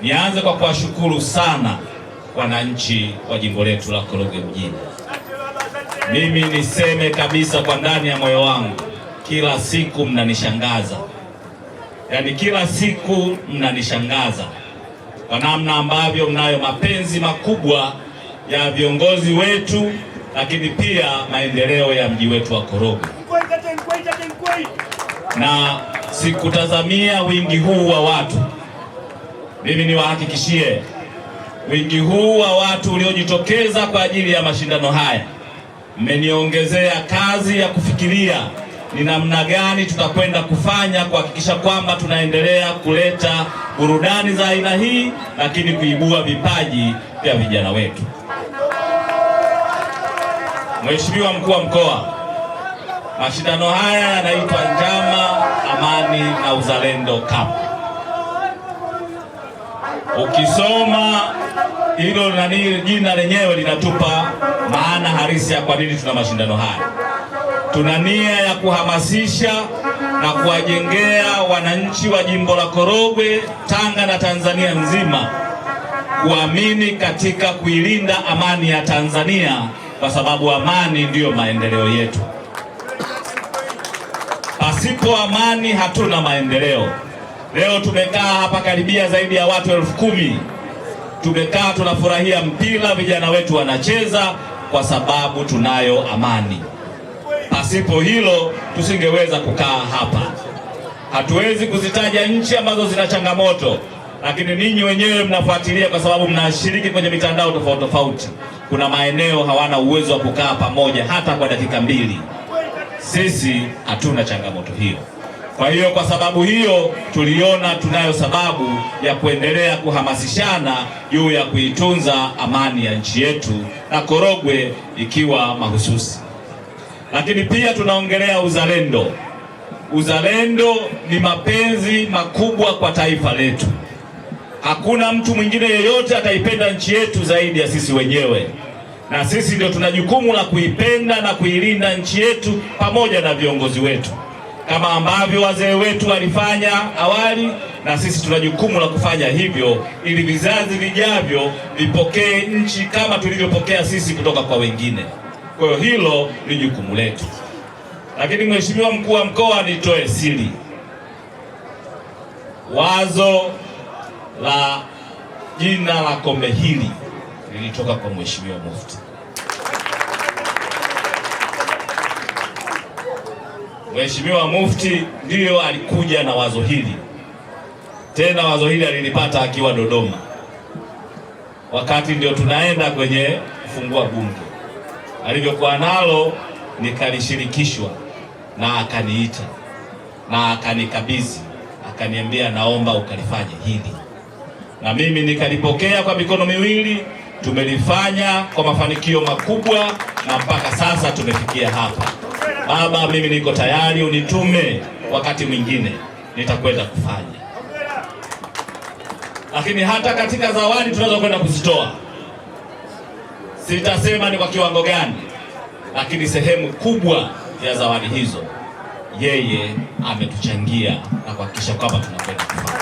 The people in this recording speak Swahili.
Nianze kwa kuwashukuru sana wananchi wa jimbo letu la Korogwe mjini. Mimi niseme kabisa kwa ndani ya moyo wangu, kila siku mnanishangaza. Yaani kila siku mnanishangaza kwa namna ambavyo mnayo mapenzi makubwa ya viongozi wetu, lakini pia maendeleo ya mji wetu wa Korogwe. Na sikutazamia wingi huu wa watu. Mimi niwahakikishie, wingi huu wa watu uliojitokeza kwa ajili ya mashindano haya mmeniongezea kazi ya kufikiria ni namna gani tutakwenda kufanya kuhakikisha kwamba tunaendelea kuleta burudani za aina hii, lakini kuibua vipaji vya vijana wetu. Mheshimiwa Mkuu wa Mkoa, mashindano haya yanaitwa Njama, Amani na Uzalendo Cup. Ukisoma hilo jina lenyewe linatupa maana halisi ya kwa nini tuna mashindano haya. Tuna nia ya kuhamasisha na kuwajengea wananchi wa jimbo la Korogwe, Tanga na Tanzania nzima kuamini katika kuilinda amani ya Tanzania, kwa sababu amani ndiyo maendeleo yetu. Pasipo amani hatuna maendeleo. Leo tumekaa hapa karibia zaidi ya watu 10,000. Tumekaa tunafurahia mpira, vijana wetu wanacheza kwa sababu tunayo amani. Pasipo hilo tusingeweza kukaa hapa. Hatuwezi kuzitaja nchi ambazo zina changamoto, lakini ninyi wenyewe mnafuatilia kwa sababu mnashiriki kwenye mitandao tofauti tofauti. Kuna maeneo hawana uwezo wa kukaa pamoja hata kwa dakika 2. Sisi hatuna changamoto hiyo. Kwa hiyo kwa sababu hiyo tuliona tunayo sababu ya kuendelea kuhamasishana juu ya kuitunza amani ya nchi yetu na Korogwe ikiwa mahususi. Lakini pia tunaongelea uzalendo. Uzalendo ni mapenzi makubwa kwa taifa letu. Hakuna mtu mwingine yeyote ataipenda nchi yetu zaidi ya sisi wenyewe, na sisi ndio tuna jukumu la kuipenda na kuilinda nchi yetu pamoja na viongozi wetu, kama ambavyo wazee wetu walifanya awali, na sisi tuna jukumu la kufanya hivyo ili vizazi vijavyo vipokee nchi kama tulivyopokea sisi kutoka kwa wengine. Kwa hiyo hilo ni jukumu letu. Lakini Mheshimiwa Mkuu wa Mkoa, nitoe siri. Wazo la jina la kombe hili lilitoka kwa Mheshimiwa Mufti. Mheshimiwa Mufti ndiyo alikuja na wazo hili. Tena wazo hili alilipata akiwa Dodoma, wakati ndio tunaenda kwenye kufungua bunge. Alivyokuwa nalo nikalishirikishwa, na akaniita na akanikabidhi, akaniambia naomba ukalifanye hili, na mimi nikalipokea kwa mikono miwili. Tumelifanya kwa mafanikio makubwa na mpaka sasa tumefikia hapa. Baba, mimi niko tayari, unitume wakati mwingine nitakwenda kufanya. Lakini hata katika zawadi tunazokwenda kuzitoa, sitasema ni kwa kiwango gani, lakini sehemu kubwa ya zawadi hizo yeye ametuchangia na kuhakikisha kwamba tunakwenda kufanya.